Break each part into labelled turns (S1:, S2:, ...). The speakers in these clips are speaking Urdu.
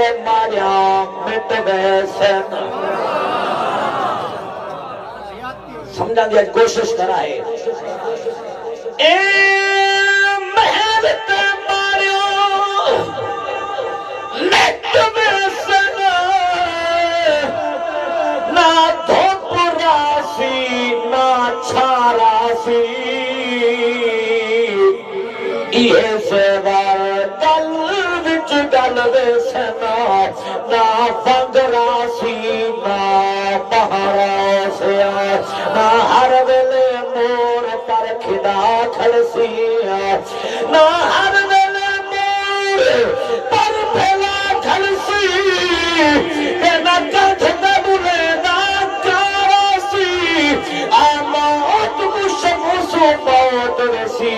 S1: تے ماریا مٹ گئے سن سمجھا دیا کوشش کرائے اے محل تے ماریا مٹ گئے سن نہ دھوپ راسی نہ چھارا سی یہ سوار گل وچ گل دے سنا نہ فنگ راسی نہ پہاڑا سیا نہ ہر ویلے مور پر کھدا کھڑسی نہ ہر ویلے مور پر پھیلا کھڑسی نہ کٹھ دبلے نہ کاراسی موت مشمس موت رسی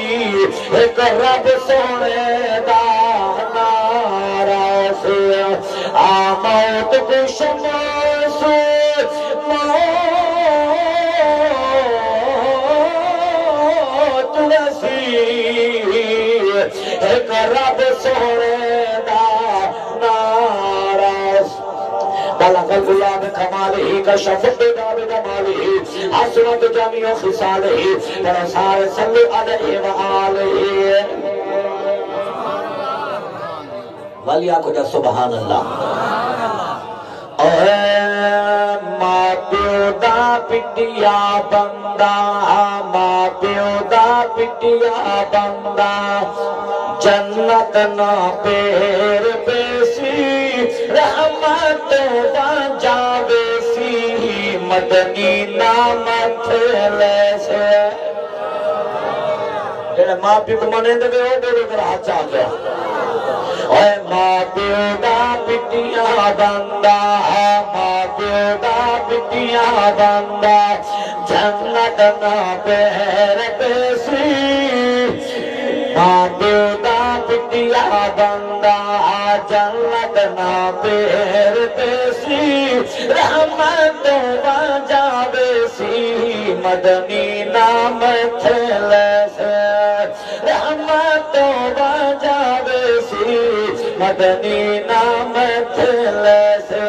S1: ایک رب سونے دا نعرہ سے موت مشمس موت رسی ایک رب سونے دا نعرہ بلغ الغلا بکمالہ کشف الدجا بجمالہ حسنت جمیع خصالہ برسال صلی علیہ وآلہ ولیہ کو جا سبحان اللہ اے ماں پیو دا پٹیا بندہ ماں پیو دا پٹیا بندہ جنت نہ پیر بیسی رحمت جاوے سی مدنی نامت لیسے جنہیں ماں پیو کو منے دے ہو دے کر ہاتھ چاہ گیا اے ماں پیو دا پٹیا بندہ ماں پیو دا پٹیا بندہ جنت نہ پیر بیسی ماں پیو دا پٹیا بندہ جنت نہ پیر بیسی رحمت جاوے سی مدنی نامت لیسے رحمت جاوے سی مدنی نامت لیسے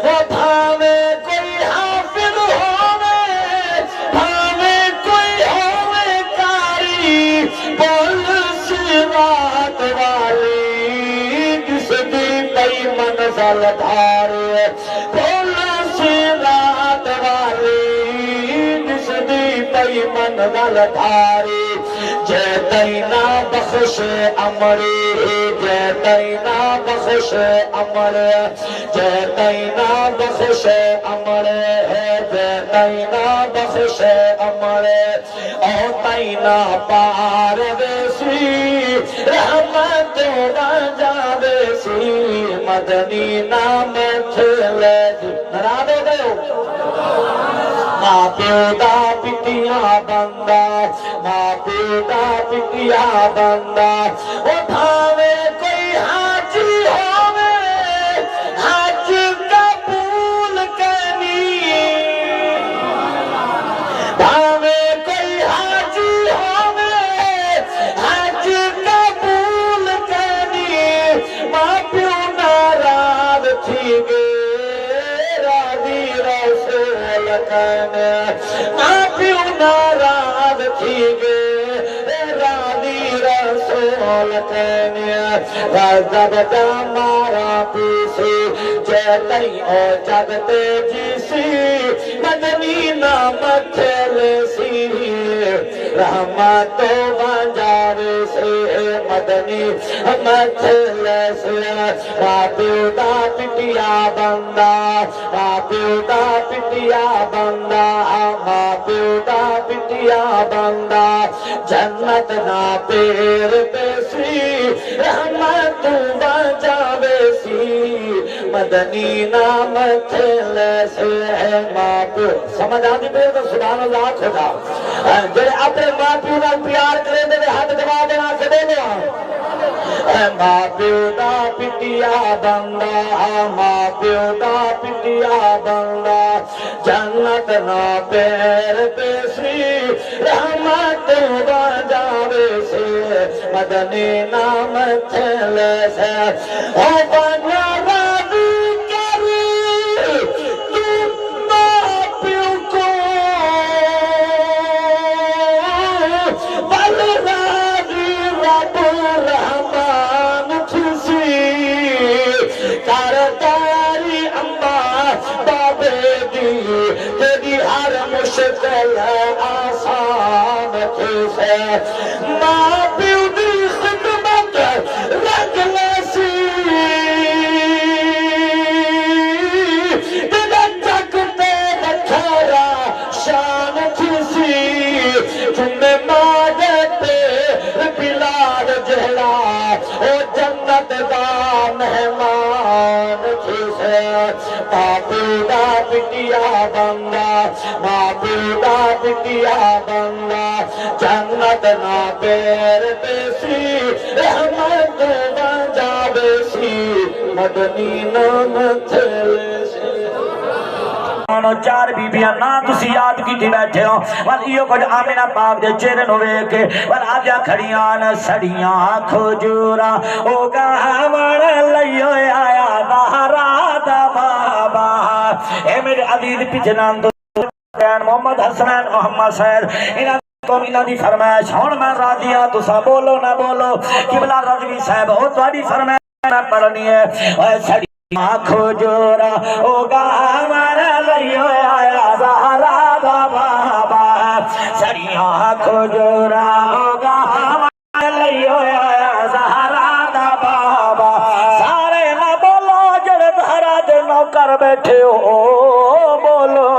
S1: وہ بھاوے کوئی حافظ ہوئے بھاوے کوئی ہوئے کاری بول سوات والی جس دی کئی منزل دھارے بول سوات والی جس دی کئی منزل دھارے جے تینا بخش امری جے تینا بخش امر جے تینا بخش امر جے تینا بخش امر او تینا پار ویسی رحمت جاوے سی مدنی نامت لے نراد ہو گئے ہو ماں پیو دا پٹیا بندہ ماں پیو دا پٹیا بندہ وہ بھاوے کوئی حاجی ہوئے حج قبول کرنی بھاوے کوئی حاجی ہوئے حج قبول کرنی ماں پیو ناراض تھی گے راضی رسول کہنے ماں پیو ناراض تھی گے راضی رسول کہنے غضب دا مارا پیسی جیتائی او جگتے جیسی مدنی نامت لیسی رحمت بانجارے سے مدنی مت لیسی راپیو دا پٹیا بندہ راپیو دا پٹیا بندہ راپیو دا پٹیا بندہ جنت نا پیر بیسی رحمت بانجارے سی مدنی نامت لیسی ماں پیو سمجھ آنی پہ تو سبحان اللہ خدا جڑے اپنے ماں پیو نال پیار کرے دے ہاتھ دبا دینا سے دے دو ماں پیو دا پٹیا بندہ ماں پیو دا پٹیا بندہ جنت نا پیر بیسی رحمت بانجارے سی مدنی نامت لیسی او بنیا سرداری اماں بابے دی تیری ہر مشکل آسان تھی سے ماں پیو دی خدمت رکھ لیسی تیرا تک تے بکھرا شان تھی سی تمہیں ماں دے بلال جہلا او جنت دا مہمان تھی سے باپو دا پٹیا بندہ باپو دا پٹیا بندہ جنت نا پیر بیسی رحمت بجا بیسی مدنی نام تھیلے سی چار بیبیاں نا تسی یاد کی تھی بیٹھے ہو وال ایو کچھ آمینہ پاک دے چہرے نو ویکھے وال آجا کھڑیاں نہ سڑیاں کھجورا او گاون لئیو آیا زہرا دا بابا اے میرے عزیز پچھنان تو محمد حسنین محمد سید انہاں دی فرمائش ہن میں راضیاں تساں بولو نہ بولو قبلہ رضوی صاحب او تہاڈی فرمائش میں پڑھنی ہے اے سڑی کھجورا او گاون لئیو آیا زہرا دا بابا سڑیاں کھجورا او گاون لئیو آیا زہرا دا بابا سارے نہ بولو جڑے زہرا دے نوکر بیٹھے ہو بولو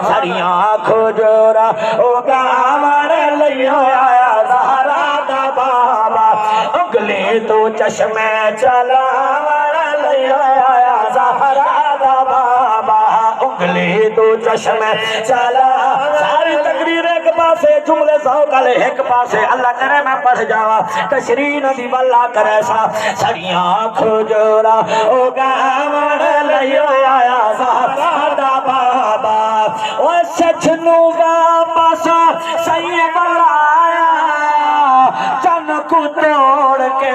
S1: سڑیاں کھجورا او گاون لئیو آیا زہرا دا بابا اگلے تو چشمے چلا آیا زہرا دا بابا انگلی تو چشمے چلا ساری تقریر ایک پاسے جملے سوکل ایک پاسے اللہ کرے میں پڑھ جاوا تشریح ندی واللہ کرے سا سڑیاں کھجورا او گاون لئیو آیا زہرا دا بابا او سچنو واپس صحیح بلایا چن کو توڑ کے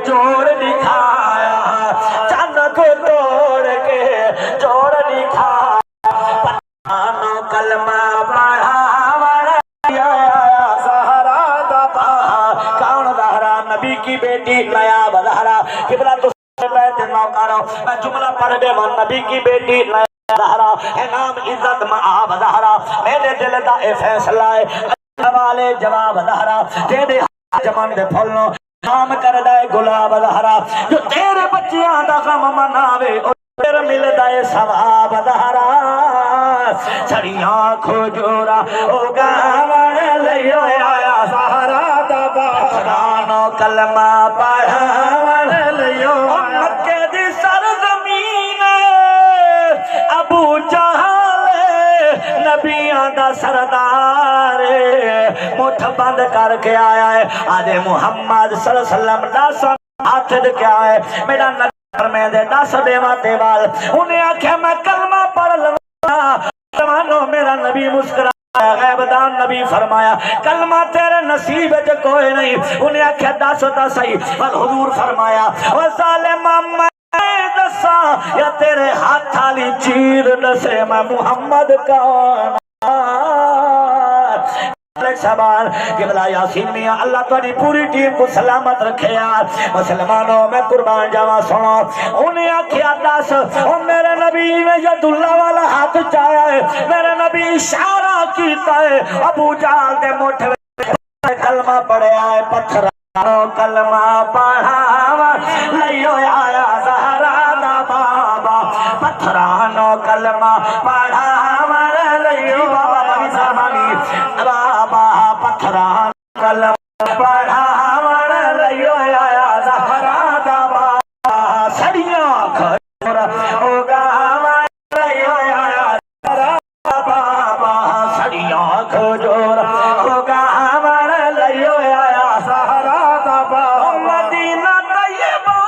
S1: جوڑ دکھایا چن کو توڑ کے جوڑ دکھا پتانو کلمہ پڑھا زہرا دا بابا کون زہرا نبی کی بیٹی نیاب زہرا قبلہ تو بیت نوکارو میں جملہ پڑھ دے وہ نبی کی بیٹی نیاب زہرا ہے نام عزت معاب زہرا میرے دل دا اے فیصلہ ہے حوالے جواب زہرا تیرے جمان دے پھولنو نام کر دائے گلاب زہرا جو تیرے بچیاں دا غم مناوے اور تیرے مل دائے ثواب زہرا سڑیاں کھجورا او گاون لئیو آیا زہرا دا بابا کلمہ پڑھاون لئیو مکے دی سرزمین ابو جہل نبیاں دا سردار مٹھ بند کر کے آیا ہے آدھے محمد صلی اللہ علیہ وسلم دس ہاتھ دے کے آئے میرا نگر میں دے دس دیواتے وال انہیں آکھے میں کلمہ پڑھ لگا زمانوں میرا نبی مسکرا غیبدان نبی فرمایا کلمہ تیرے نصیب جو کوئی نہیں انہیں آکھے دس تا صحیح بل حضور فرمایا وہ ظالم میں دسا یا تیرے ہاتھ آلی چیر دسے میں محمد کا شبان قبلہ یاسین میاں اللہ تاری پوری ٹیم کو سلامت رکھے یار مسلمانوں میں قربان جاوہ سنو انہیں آکھیا دس میرے نبی میں ید اللہ والا ہاتھ چاہیا ہے میرے نبی اشارہ کیتا ہے ابو جہل دے مٹھ کلمہ پڑھے آئے پتھرانو کلمہ پڑھاوا لئیو آیا زہرا دا بابا پتھرانو کلمہ پڑھاوا لئیو بابا بابی زمانی بابا پتھرانو کلمہ پڑھاوا لئیو آیا زہرا دا بابا سڑیاں کھجورا او گاون لئیو آیا زہرا دا بابا سڑیاں کھجورا او گاون لئیو آیا زہرا دا بابا مدینہ طیبہ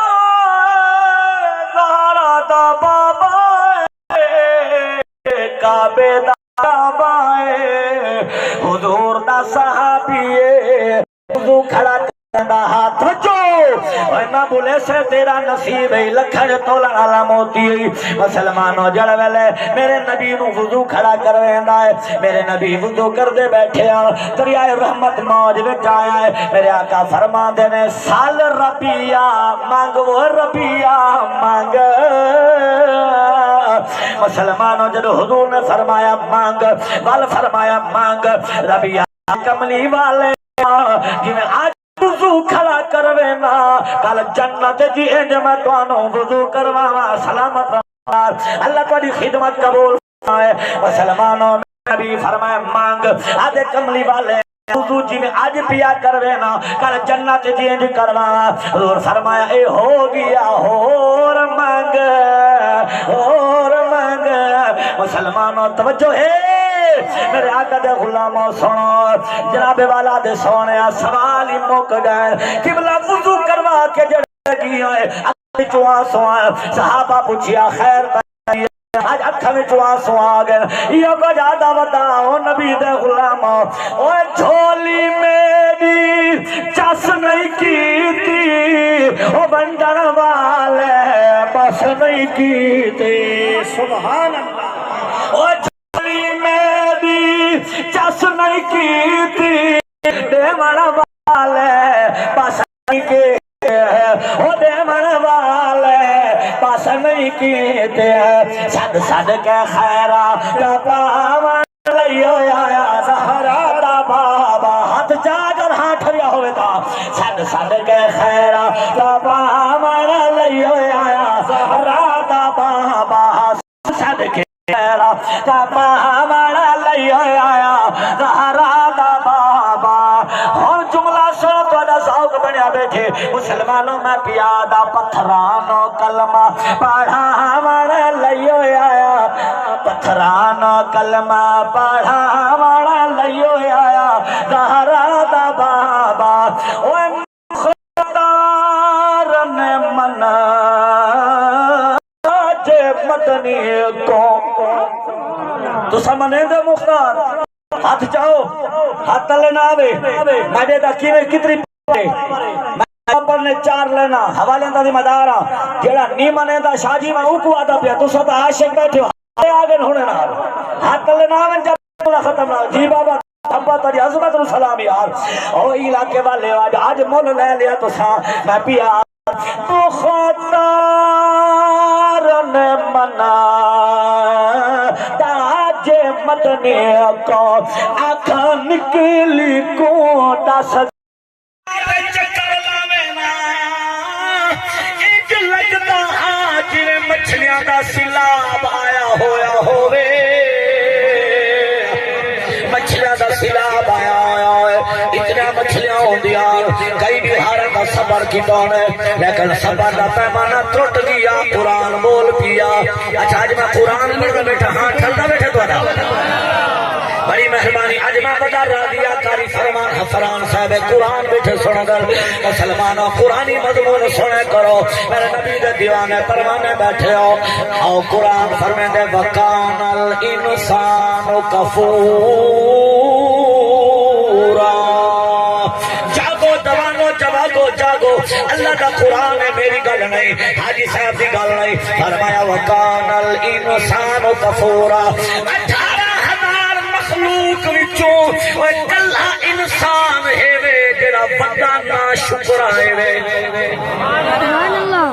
S1: زہرا دا بابا کعبے دا بابا حضور دا صحابی ویسے تیرا نصیب ہے لکھن تولن والا موتی مسلمانوں جڑ ویلے میرے نبی نو وضو کھڑا کرویندا ہے میرے نبی وضو کردے بیٹھے دریائے رحمت موج وچ آیا ہے میرے آقا فرماندے نے سال ربیہ مانگ وہ ربیہ مانگ مسلمانوں جب حضور نے فرمایا مانگ وال فرمایا مانگ ربیہ کملی والے جی میں آج وضو کھڑا کروینا کل جنت جی انج میں توانوں وضو کروانا سلامت اللہ تاری خدمت قبول ہے مسلمانوں نبی فرمایا مانگ آدھے کملی والے وضو جی میں آج پیا کروینا کل جنت جی انج کروانا حضور فرمایا اے ہو گیا اور مانگ مسلمانوں توجہ ہے میرے آقا دے غلاموں سنو جناب والا دے سونے سوال ہی موک گئے قبلہ وضو کروا کے جڑے گی آئے اکھا چوہاں سوائے صحابہ پوچھیا خیر بھائی آج اکھا میں چوہاں سوا گئے یہ کو جادہ بتاؤ نبی دے غلاموں اوہ جھولی میری چس نہیں کی تھی او بندر والے بس نہیں کی تھی سبحان اللہ اوہ جھولی میری چس نہیں کی تھی دیوان والے بس نہیں کی او دیوان والے پاس نہیں کیتے ہیں سد سد کے خیرہ کا پاوان لئیو آیا زہرہ دا بابا ہاتھ جاگر ہاتھ ریا ہوئے تا سد سد کے خیرہ کا پاوان لئیو آیا زہرہ دا بابا سد کے خیرہ کا پاوان لئیو آیا زہرہ دا بابا اور جملہ سن تو دا ذوق بنیا بیٹھے مسلمانوں میں پیادہ پتھرانو کلمہ پڑھا ہمارا لئیو آیا پتھرانو کلمہ پڑھا ہمارا لئیو آیا زہرہ دا بابا اوہ مختار نے منا جے مدنی کو تو سمنے دے مختار ہاتھ چاہو ہاتھ تلے نہ آوے مجھے دا کیوے کتری پڑے میں نے چار لینا حوالے اندہ دی مدارا جیڑا نیمانے دا شاجی میں اوکو آدھا پیا تو ستا عاشق بیٹھے ہو آگے ہونے نہ ہاتھ تلے نہ آوے جب ختم نہ جی بابا ابا تاری عظمت رو سلام یار او علاقے والے آج مول لے لیا تو سا میں پیا مختار نے منا تاج مدنی کو آنکھا نکلی کو دس چکر لاوینا ایک لگتا آج مچھلیاں دا سلاب آیا ہویا ہوئے مچھلیاں دا سلاب آیا ہویا اتنا مچھلیاں ہوں دیا کئی بھی حالت دا صبر کی دونے لیکن صبر دا پیمانہ ترٹ گیا قرآن بول پیا اچھا آج میں قرآن بول بیٹھا ہاں ٹھلتا بیٹھے تو ادا بڑی مہربانی آج میں بتا رہا دیا کاری فرمان حفران صاحب قرآن بیٹھے سن کر مسلمانوں قرآنی مضمون سنے کرو میرے نبی دے دیوانے پروانے بیٹھے ہو او قرآن فرمے دے وَقَانَ الْإِنسَانُ كَفُورًا جاگو دوانو جواگو جاگو اللہ کا قرآن ہے میری گل نہیں حاجی صاحب دی گل نہیں فرمایا وَقَانَ الْإِنسَانُ كَفُورًا مخلوق وچوں اوے کلا انسان ہے وے جڑا بڑا نا شکر آئے وے سبحان اللہ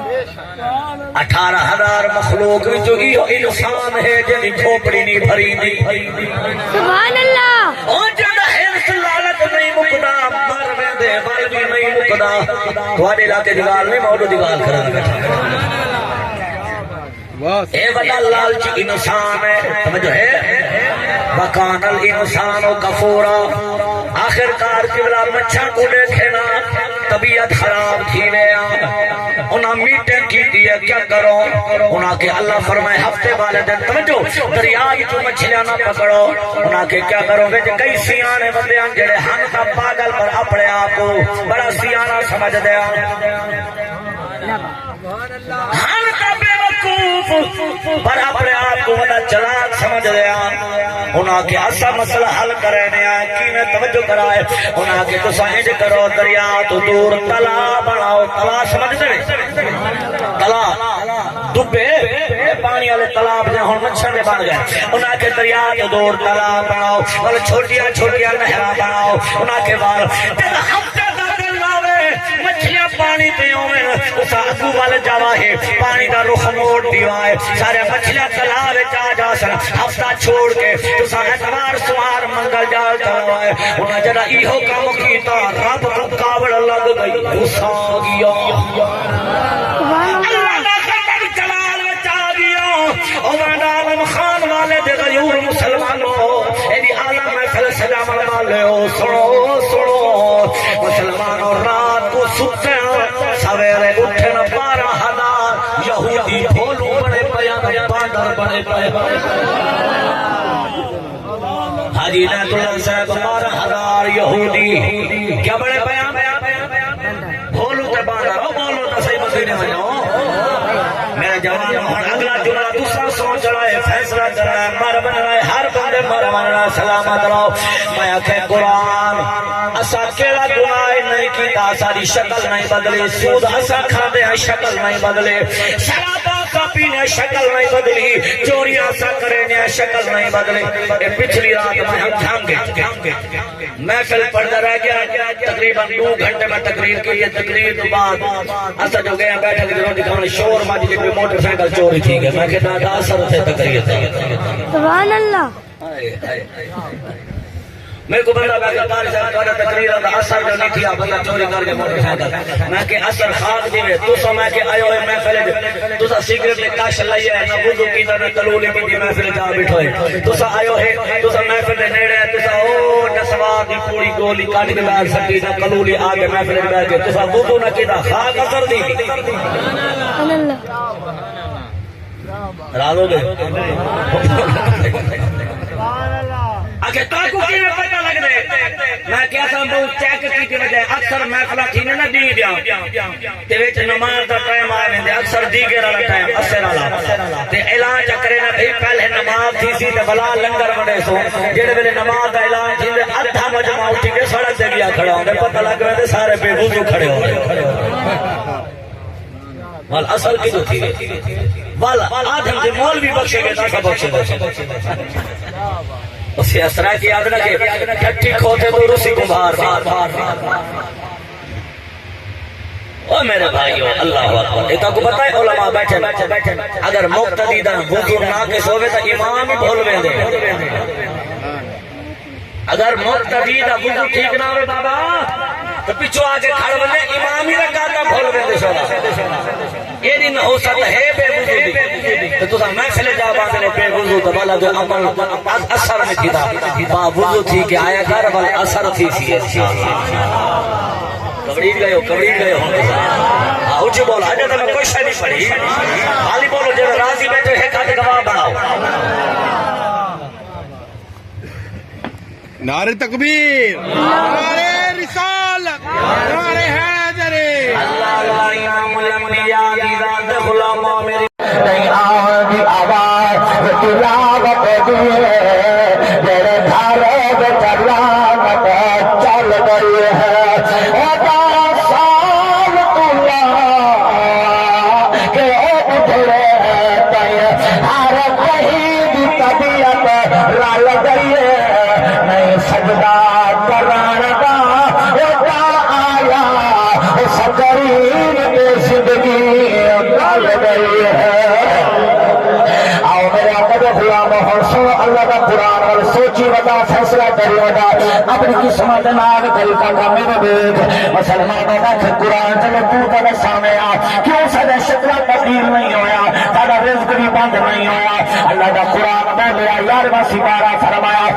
S1: 18,000 مخلوق وچوں ایو انسان ہے جڑی کھوپڑی نہیں بھری دی سبحان اللہ او جڑا ہرس لعنت نہیں مکدا مر ویندے ول بھی نہیں مکدا تواڈے علاقے دی گال نہیں مولو دی گال کرا بیٹھا اے بڑا لالچ انسان ہے سمجھو ہے وَقَانَ الْإِنسَانُ كَفُورًا آخر کار قبلہ مچھا کو دیکھنا طبیعت خراب تھی ویا انہاں میٹنگ کی دیا کیا کرو انہاں کے اللہ فرمائے ہفتے والے دن توجہ دریائی تو مچھلیاں نہ پکڑو انہاں کے کیا کرو گے کئی سیانے بندے ہیں جڑے ہن کا پاگل پر اپنے آپ کو بڑا سیانہ سمجھ دیا ہن کا بے وقوف پر اپنے آپ کو بڑا چلاک سمجھ دیا
S2: انہاں کے ایسا مسئلہ حل کرنے آئے کی میں توجہ کرائے انہاں کے تو سائنج کرو دریا تو دور تلا بناؤ تلا سمجھ دے تلا دبے پانی والے تالاب جہاں ہن مچھر دے بن گئے انہاں کے دریا تو دور تلا بناؤ اور چھوٹیاں چھوٹیاں نہراں بناؤ انہاں کے بعد ہفتے مچھلیاں پانی پہ ہوئے اس اگو والے جاوا ہے پانی دا رخ موڑ دیوا ہے سارے مچھلیاں تالاب وچ آ جا سن ہفتہ چھوڑ کے تساں اتوار سوار منگل جال چلوا ہے انہاں جڑا ایہو کام کیتا رب کو کاوڑ لگ گئی غصہ آ گیا اللہ دا قدر جلال وچ آ گیا اور عالم خان والے دے غیور مسلمانوں ایدی عالم محفل سجاون والے سنو سنو مسلمانوں رات کو ستے ہیں سویرے اٹھن 12,000 یہودی بھولو بڑے پیاں باندر بڑے پیاں حاجی نعت اللہ صاحب 12,000 یہودی کیا بڑے پیاں بھولو تے باندر بولو تو صحیح مدینے میں میرا جوان اگلا جملہ دوسرا سوچ رہا ہے فیصلہ کر رہا ہے مر بن رہا ہے ہر بندے مر بن رہا ہے سلامت رہو میں آکھے قرآن اسا کیڑا گناہ نہیں کیتا ساری شکل نہیں بدلی سود اسا کھاندے ہیں شکل نہیں بدلے شراب اسا پینے شکل نہیں بدلی چوری اسا کرنے شکل نہیں بدلے پچھلی رات میں ہم جھام گے محفل پڑھتا رہ گیا تقریباً 2 گھنٹے میں تقریر کی یہ تقریر تو بعد اسا جو گیا بیٹھے کہ روٹی کھانے شور ماجی جی کوئی موٹر سائیکل چوری تھی گئے میں کہتا دا اثر تھے تقریر تھے
S3: سبحان اللہ
S2: میرے کو بندہ بیٹھا قاری صاحب کا تقریر دا اثر جو نہیں تھیا بندہ چوری کر کے موٹر سائیکل میں کہ اثر خاک دیوے تو سو میں کہ آئے ہوئے محفل تو سا سگریٹ میں کاش لائیے نہ وضو کیتا نہ کلولی کی محفل جا بیٹھوئے تو سا آئے ہوئے تو سا محفل دے نیڑے تو سا او نسوار دی پوری گولی کاٹ کے بیٹھ سکتی نہ کلولی آگے محفل میں بیٹھ کے تو سا وضو نہ کیتا خاک اثر دی
S3: سبحان اللہ
S2: رالو گے آگے تاکو کی میں پتہ لگ دے میں کیا سامبو چیک کی کے وجہ اکثر محفلہ تھی نہ دی دیا تے وچ نماز دا ٹائم آ ویندے اکثر دیگر والا ٹائم اثر والا تے اعلان چکرے نہ بھئی پہلے نماز تھی سی تے بلا لنگر وڈے سو جڑے ویلے نماز دا اعلان تھی تے ادھا مجمع اٹھ کے سڑک تے گیا کھڑا ہوندے پتہ لگ ویندے سارے بے وضو کھڑے ہوندے وال اصل کی جو تھی والا آدم دے مولوی بخشے گئے تھا بخشے اسے اسرا کی یاد رکھے ٹھٹی کھوتے تو رسی کمبھار او میرے بھائیو اللہ اکبر ایتا کو پتہ ہے علماء بیٹھے اگر مقتدی دا وضو ناقص ہوئے تو امام ہی بھول ویندے اگر مقتدی دا وضو ٹھیک نہ ہوئے بابا تو پیچھو آگے کھڑ بنے امام ہی رکھاتا بھول ویندے سونا یہ دن ہو سکتا ہے بے وضو دی تو تسا محفل جا باندھنے بے وضو تو بلا جو عمل اثر میں تھی با وضو تھی کہ آیا گھر والا اثر تھی سی کبڑی گئے ہو اچھی بولو آجا تو میں کوئی شاید نہیں پڑھی حالی بولو جو راضی بیٹھے ہے کھاتے گواہ بناؤ
S4: نعرہ تکبیر نعرہ رسالت نعرہ حیدر
S2: اللہ امام الانبیاء دی ذات غلامہ میری
S1: نہیں آگی آواز تلاوت دیئے میرے دھارے بے چلانت چل گئی ہے ادا سال اللہ کہ اٹھے تئے ہر کہیں بھی طبیعت لال گئی ہے نہیں سجدہ کران دا ادا آیا سکرین کے زندگی ڈال گئی ہے آؤ میرے عقد غلام حسن اللہ کا قرآن اور سوچی ودا فیصلہ کری ودا اپنی قسمت نال طریقہ کا میرے بیگ مسلمانوں کا قرآن چلے تو کا سامنے آ کیوں سدے شکرہ تبدیل نہیں ہویا تارا رزق بھی بند نہیں ہویا اللہ کا قرآن میں میرا یارویں سپارہ فرمایا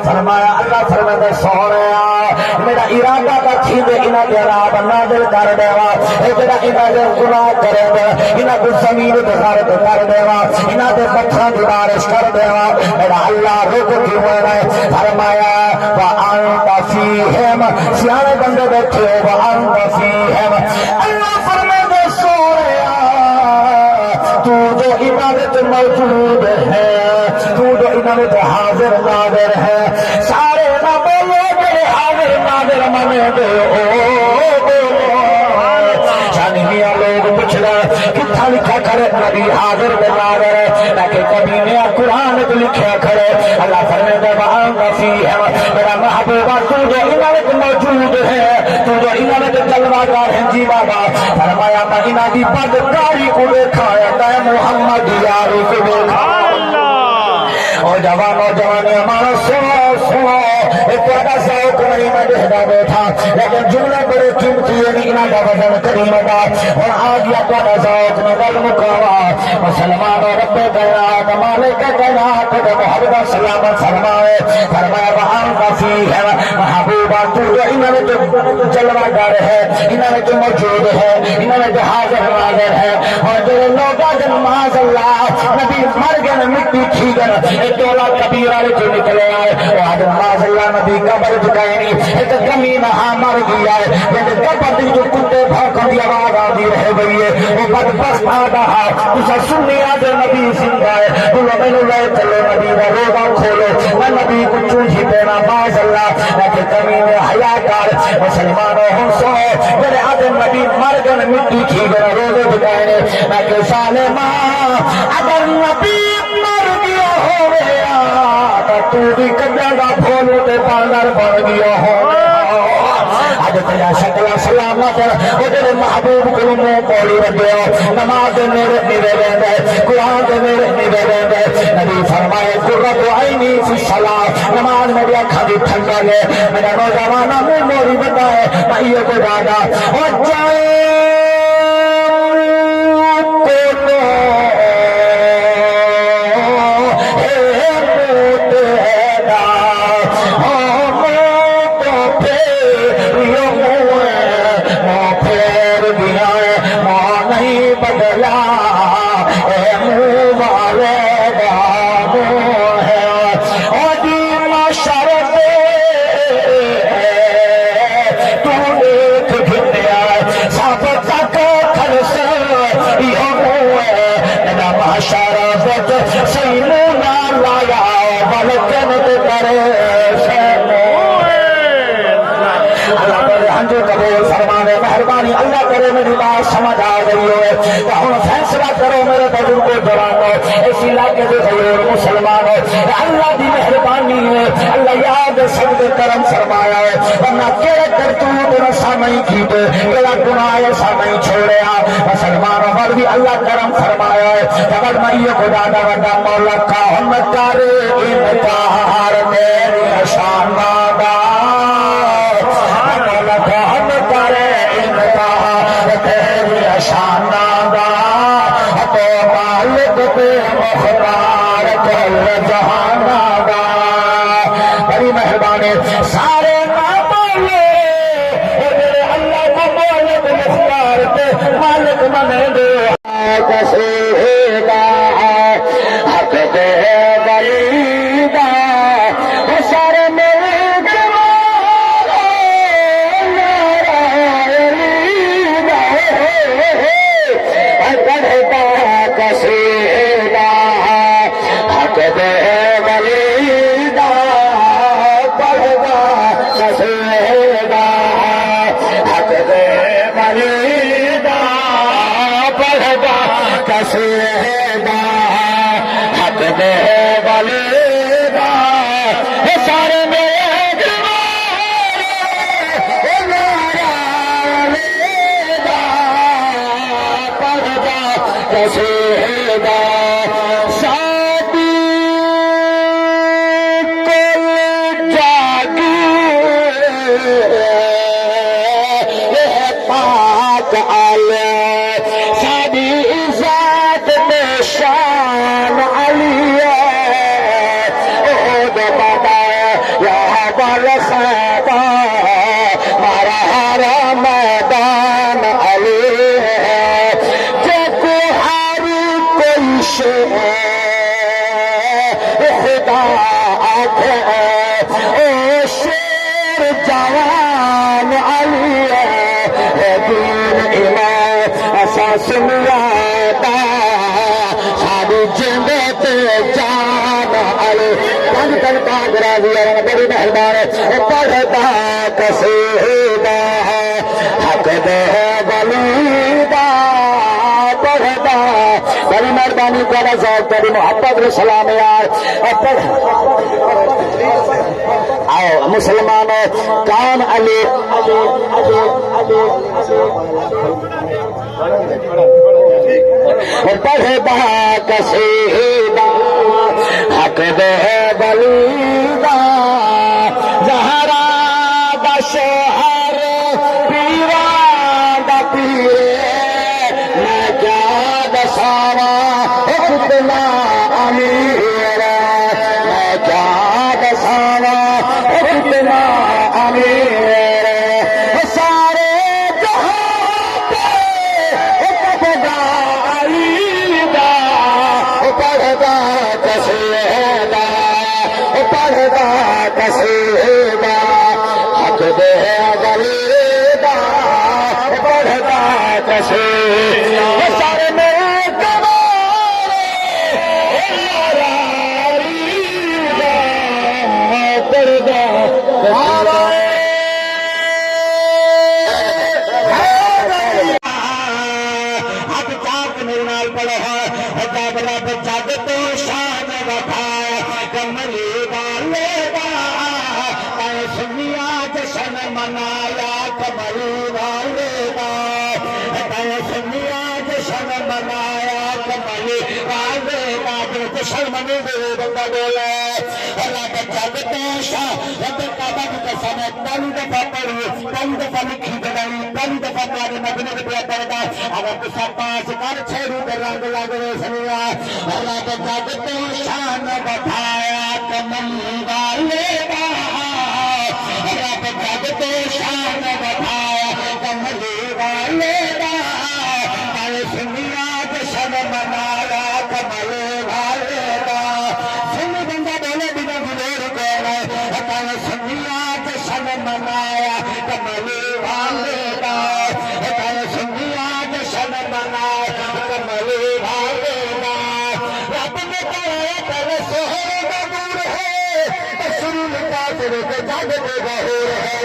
S1: فرمایا اللہ فرماتے سونے میرا ارادہ کا تھی دے انہاں دے عذاب نازل کر دیوا اے جڑا انہاں دے گناہ کرے گا انہاں کو زمین تے غارت کر دیوا انہاں دے پتھراں دی بارش کر دیوا میرا اللہ رک کیوں ہے فرمایا وانت فیہم سیانے بندے بیٹھے ہو وانت فیہم اللہ فرماتا سونیا تو جو عبادت موجود ہے تو جو عبادت حاضر ناظر ہے سارے نہ بولو کہ حاضر ناظر مانے دے میاں لوگ پوچھ رہے کتنا لکھا کھڑے نبی حاضر ناظر ہے لیکن کبھی نیا قرآن کو لکھا کھڑے اللہ فرمائے دے وہاں فیہم میرا محبوبہ تو جو عبادت موجود ہے تو جو عبادت جلوہ گار ہے جی بابا فرمایا میں انہاں دی بدکاری کو دیکھا ہے محمد یاری کو دیکھا اور جوان ہمارا سنو ایک بڑا ذوق نہیں میں دیکھتا بیٹھا لیکن جملے بڑے قیمتی ہے انہاں کا وزن کریم دا اور آ گیا بڑا ذوق میں دل مکاوا مسلمان رب کائنات مالک کائنات محمد سلامت فرمائے فرمایا وہاں فیہم محبوبہ تو جو انہاں میں جلوہ گر ہے انہاں میں جو موجود ہے انہاں میں جو حاضر ناظر ہے اور جو لوگ نماز اللہ نبی مر گئے مٹی تھی گئے ایک دولا کبیر والے جو نکلے آئے وہ نماز اللہ نبی قبر جگائے نہیں ایک کمی نہا مر گیا ہے لیکن قبر دی جو کتے بھاکن دی آواز آدھی رہ گئی ہے وہ بدبخت آدھا ہے اسے سنی آدھے نبی زندہ ہے بولو میں نے لے چلو نبی کا روزہ کھولو میں نبی کو چونجھی دینا باز اللہ لیکن کمی میں حیا کار مسلمانوں ہم سو میرے آدھے نبی مر گئے مٹی تھی گئے روزے جگائے نہیں میں کہ سالمہ اگر نبی مر گیا ہو گیا تو بھی کبھی گا بھولو تے پاندر بڑھ گیا ہو آج تیرا شکل سلامت وہ تیرے محبوب کو منہ پوڑی رکھے نماز میرے میرے رہنے قرآن دے میرے میرے رہنے نبی فرمائے قرۃ عینی فی الصلاۃ نماز میری آنکھاں دی ٹھنڈا لے میرا نوجوانہ میں موری بتائے میں یہ کو دادا اور جائے مہربانی اللہ کرے میری بات سمجھ آ گئی ہو ہوں فیصلہ کرو میرے بزرگ جوانوں اس علاقے کے غیر مسلمانوں اللہ دی مہربانی ہے اللہ یاد سب کرم فرمایا ہے ورنہ کیڑے کرتوت رسا نہیں کیتے کیڑا گناہ ایسا نہیں چھوڑیا مسلمانوں پر بھی اللہ کرم فرمایا ہے اگر میں یہ خدا دا وڈا مولا کا ہم کرے انتہار میری شان دا مولا کا ہم کرے انتہار تیری شان دا تو مالک پہ مختار کل جہان دا بڑی مہربانی سارے مالک بنے دے کسی دا حق دے بلی دا سارے میرے جوان نارائنی دا بڑھتا کسی دا حق دے بلی دا بڑھتا کسی دا حق دے بلی کسیدہ حق دے ولیدہ سارے میرے جوان نارائنیدہ پڑھتا کسیدہ شادی کل جاگی پاک آلے شان علی ہے او بابا یا دا آکھے اے شیر جوان علی ہے دین ایمان اساس میادا ساری جندے تے جان علی پنج تن پاک راضی ہے بڑی مہربان پڑھدا قصیدہ حق دے ولی دا پڑھدا بڑی مہربانی کرا ذوق تیری محبت و سلام یار آؤ مسلمانوں کان علی پڑھدا قصیدہ حق دے ولیدہ زہرا دا شوہر پیران دا پیرے میں کیا دساوا کتنا امیر میں کیا دساوا کتنا امیر سارے جہاں پہ پڑھدا علیدہ پڑھدا قصیدہ پڑھدا قصیدہ حق دے ولیدہ پڑھدا قصیدہ سارے میرے کمارے علیدہ پڑھدا اب چاک میرے نال پڑھو جب رب جگ تو شان وکھایا کملی والے دا اے سنیا جشن منایا کملی والے دا اے سنیا جشن منایا کملی والے دا جشن منے دے بندہ بولے رب جگ تو شان رب کا بد قسم بند پڑھی بند لکھی بڑی بند پڑھی مدن کے پڑھتا اگر کسا پاس کر چھڑو تے رنگ لگ رے سنیا رب جگ تو شان بٹھایا کملی والے دا رب جگ تو شان بٹھایا کملی والے دا اے سنیا جشن منایا کملی والے دا سن بندہ بولے بنا گزور کو سنیا جشن منایا کملی والے دا سنیا جشن منایا کملی والے دا رب نے کہا کل سہرے دا نور ہے بشر کافر کے جگ میں ظہور ہے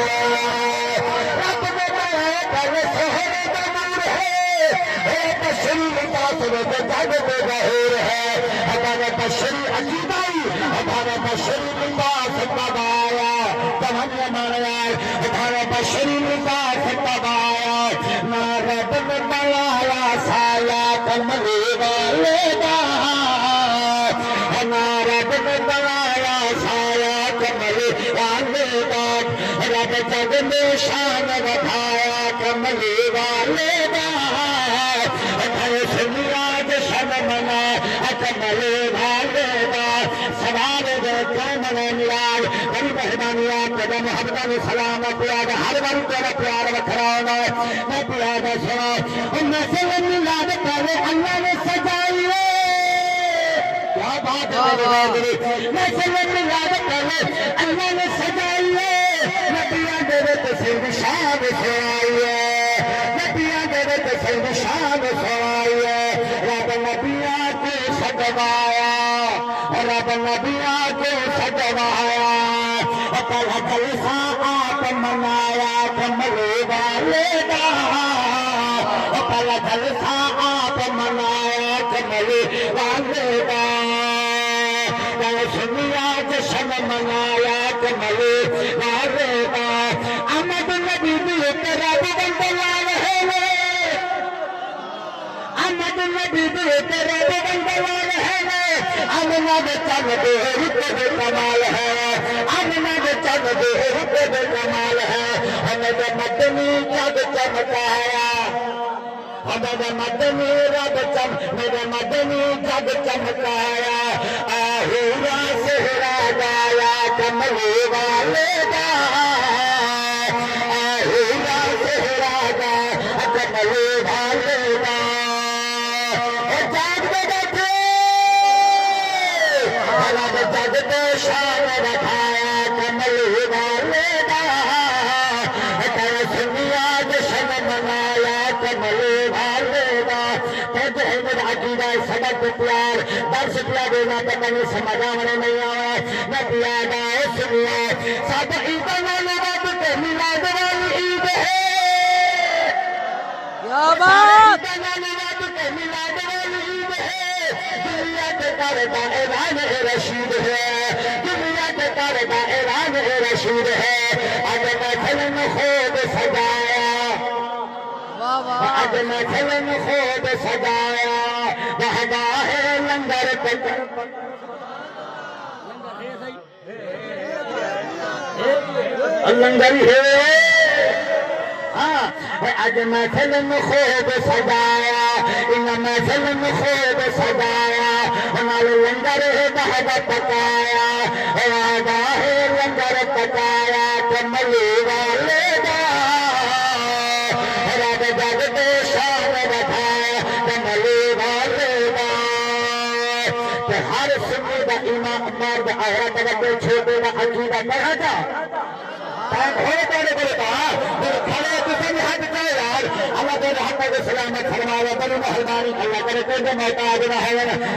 S1: رب نے کہا کل سہرے دا نور ہے بشر کافر کے جگ میں ظہور ہے ہمارا بشر عقیدائی ہمارا بشر لباس تبایا تمہنیا مانیا ہمارا بشر لباس تبایا نہ رب نے بنایا سایا کملی والے دا نہ رب نے بنایا سایا کملی والے دا رب جگ میں شان بٹھایا کملی والے دا سنیا جشن منا کملی والے دا سوال دے کون نیال بڑی مہربانی آپ کا محبت و سلام پیار ہر بار تیرا پیار وکھرا ہونا میں پیار سنا نسل میلاد پہلے اللہ نے سجائی کیا بات ہے نسل میلاد پہلے اللہ نے سجائی نبیاں دے تصویر شان سے آئی نبیاں دے تصویر شان سے آئی رب نبیاں کو سجوایا رب نبیاں کو سجوایا پہلا جلسہ آپ منایا کملی والے دا پہلا جلسہ آپ منایا کملی والے دا سنیا جشن منایا کملی والے دا احمد نبی بھی تیرا بند لال ہے احمد نبی بھی تیرا بند لال ہے امنا دے چل دے رتے دے کمال ہے امنا دے چل دے رتے دے کمال ہے ہمیں مدنی جگ چمکایا ہمیں مدنی رب چم میرے مدنی جگ چمکایا آہورا سہرا گایا کملی والے دا آہورا سہرا گایا کملی والے دا جاگ دے بیٹھے جگ دے شان رکھایا کملی والے دا تیرے سنیا جشن منایا کملی والے دا تے احمد عقیدہ سبق پیار درس پیا دینا تے میں سمجھ آنے نہیں آیا میں پیا دا سنیا سب عید والی رب کے میلاد والی عید ہے
S4: کیا بات
S1: دنیا کے کاربا اعلان رشید ہے دنیا کے کاربا اعلان رشید ہے آج محفل میں خوب سجایا آج محفل میں خوب سجایا وہاں ہے لنگر لنگر ہے آج محفل میں خوب سجایا ان محفل میں خوب سجایا ہمارے لنگر بہت پکایا وعدہ ہے لنگر پکایا کملی والے دا رب جگ دے شان رکھایا کملی والے دا کہ ہر سنی دا امام مرد عورت وڈے چھوٹے دا عقیدہ پڑھا جا اللہ تیرے حق کو سلامت فرماوے بڑی مہربانی اللہ کرے کوئی محتاج نہ ہے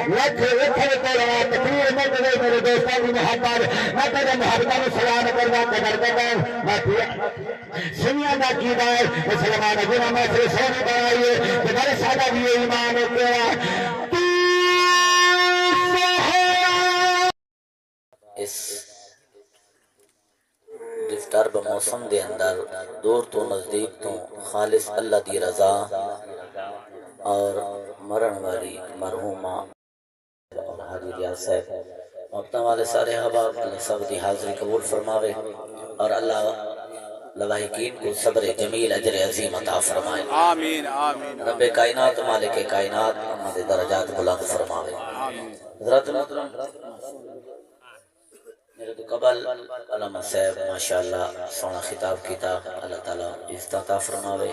S1: لکھ لکھ تیرا تقریر میں میرے دوستوں کی محبت میں تیرے محبتوں میں سلام کرنا قدر کرتا ہوں میں سنیا کا عقیدہ ہے مسلمان جنہوں میں سے سونی بنائیے کہ بڑے سادہ بھی ایمان ہے تیرا
S2: اس ڈسٹرب موسم دے اندر دور تو نزدیک تو خالص اللہ دی رضا اور مرن والی مرحومہ اور حاجی ریاض صاحب وقتاں والے سارے احباب اللہ سب دی حاضری قبول فرماوے اور اللہ لواحقین کو صبر جمیل اجر عظیم عطا فرمائے
S4: آمین آمین
S2: رب کائنات مالک کائنات ہمارے درجات بلند فرماوے حضرت محترم میرے تو قبل علامہ صاحب ماشاءاللہ سونا خطاب کیتا اللہ تعالیٰ عزت عطا فرماوے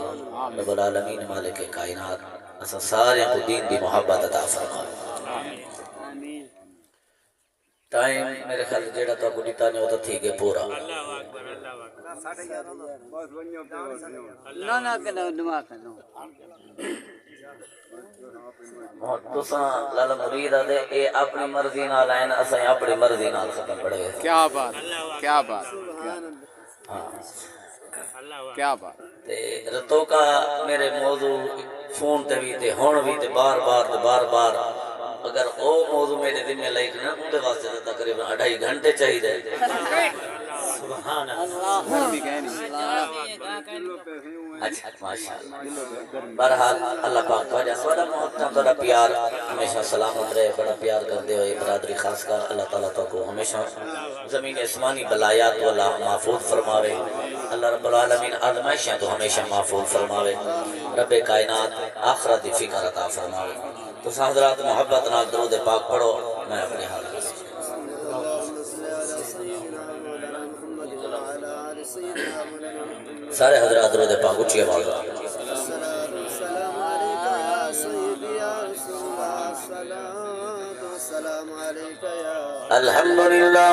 S2: رب العالمین مالک کائنات اسا سارے کو دین دی محبت عطا فرماوے ٹائم میرے خیال جیڑا تو کو دیتا نہیں ہوتا تھی گے پورا
S5: نہ کنا دماغ کرنا
S2: تساں لالا مرید دے اے اپنی مرضی نال آئے نا اساں اپنی مرضی نال ختم پڑے
S4: کیا بات کیا بات کیا بات
S2: تے رتو کا میرے موضوع فون تے بھی تے ہون بھی تے بار بار اگر او موضوع میرے دل میں لائک نا اون دے واسطے تقریبا 2.5 گھنٹے چاہیے سبحان اللہ اچھا ماشاءاللہ بہرحال اللہ پاک وجہ سودا محبت تھوڑا پیار ہمیشہ سلامت رہے بڑا پیار کرتے ہوئے برادری خاص کر اللہ تعالیٰ تو کو ہمیشہ زمین اسمانی بلایات والا محفوظ فرماوے اللہ رب العالمین آزمائشیں تو ہمیشہ محفوظ فرماوے رب کائنات آخرت دی فکر عطا فرماوے تو حضرات محبت نال درود پاک پڑھو میں اپنے حال سارے حضرات درود پاک اچھی آواز الحمدللہ